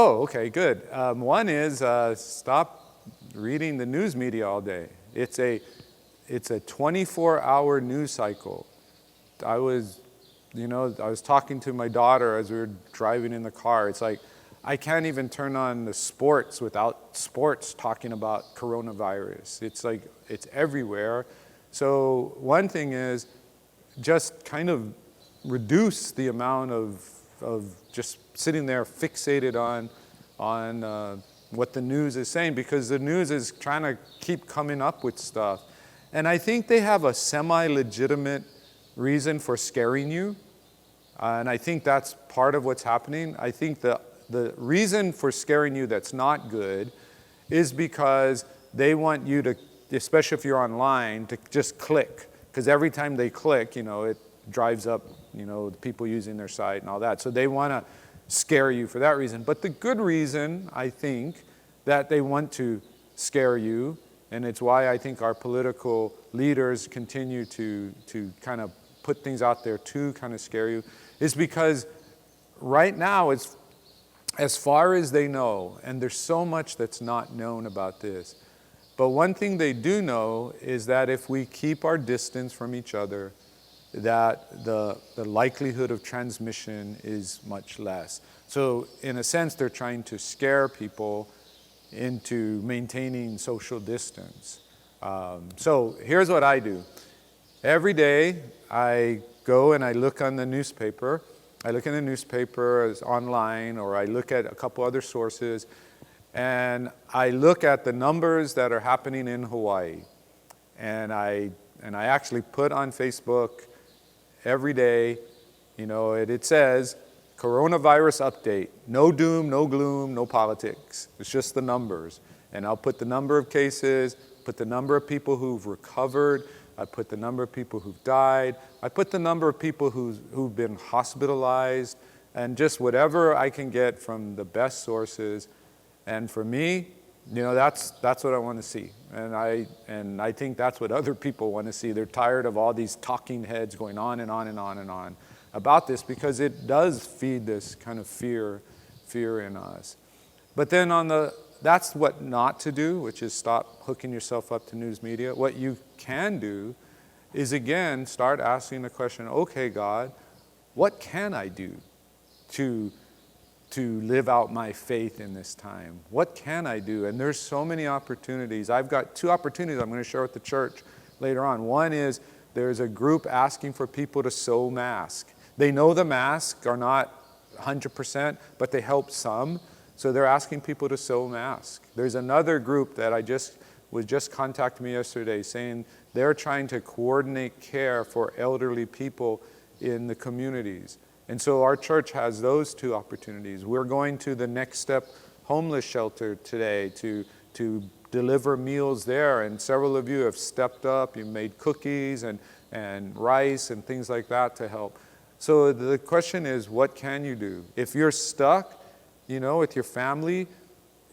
Oh, okay, good. One is stop reading the news media all day. It's a 24-hour news cycle. I was talking to my daughter as we were driving in the car. It's like, I can't even turn on the sports without sports talking about coronavirus. It's like, it's everywhere. So one thing is just kind of reduce the amount of just sitting there fixated on what the news is saying, because the news is trying to keep coming up with stuff. And I think they have a semi-legitimate reason for scaring you. And I think that's part of what's happening. I think the reason for scaring you that's not good is because they want you to, especially if you're online, to just click. Because every time they click, it drives up, the people using their site and all that. So they want to scare you for that reason. But the good reason, I think, that they want to scare you, and it's why I think our political leaders continue to kind of put things out there to kind of scare you, is because right now, it's as far as they know, and there's so much that's not known about this, but one thing they do know is that if we keep our distance from each other, that the likelihood of transmission is much less. So in a sense, they're trying to scare people into maintaining social distance. So here's what I do. Every day, I go and I look on the newspaper. I look in the newspaper as online, or I look at a couple other sources, and I look at the numbers that are happening in Hawaii. And I actually put on Facebook every day, it says, coronavirus update, no doom, no gloom, no politics. It's just the numbers. And I'll put the number of cases, put the number of people who've recovered, I put the number of people who've died, I put the number of people who've been hospitalized, and just whatever I can get from the best sources. And for me, that's what I want to see. And I think that's what other people want to see. They're tired of all these talking heads going on and on and on and on about this, because it does feed this kind of fear in us. But then that's what not to do, which is stop hooking yourself up to news media. What you can do is, again, start asking the question, okay, God, what can I do to live out my faith in this time? What can I do? And there's so many opportunities. I've got 2 opportunities I'm going to share with the church later on. One is there's a group asking for people to sew masks. They know the masks are not 100%, but they help some. So they're asking people to sew masks. There's another group that was just contacting me yesterday saying they're trying to coordinate care for elderly people in the communities. And so our church has those 2 opportunities. We're going to the Next Step homeless shelter today to deliver meals there. And several of you have stepped up. You made cookies and rice and things like that to help. So the question is, what can you do? If you're stuck, with your family,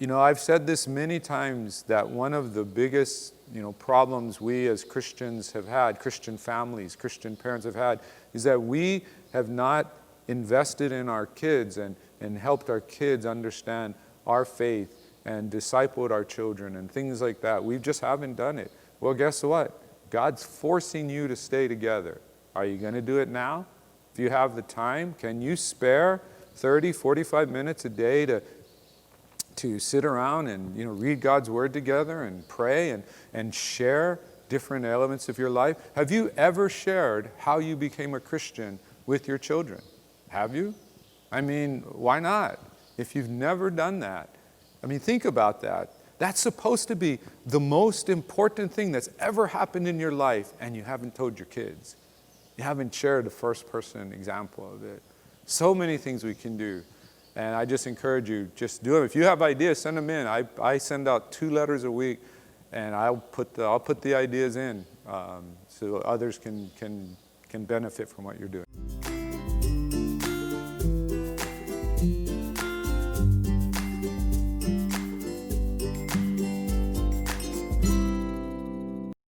I've said this many times, that one of the biggest, problems we as Christians have had, Christian families, Christian parents have had, is that we have not invested in our kids and helped our kids understand our faith and discipled our children and things like that. We just haven't done it. Well, guess what? God's forcing you to stay together. Are you going to do it now? If you have the time, can you spare 30, 45 minutes a day to sit around and read God's Word together and pray and share different elements of your life? Have you ever shared how you became a Christian with your children? Have you? I mean, why not? If you've never done that, think about that. That's supposed to be the most important thing that's ever happened in your life, and you haven't told your kids. You haven't shared a first-person example of it. So many things we can do. And I just encourage you, just do them. If you have ideas, send them in. I send out 2 letters a week, and I'll put the ideas in so others can benefit from what you're doing.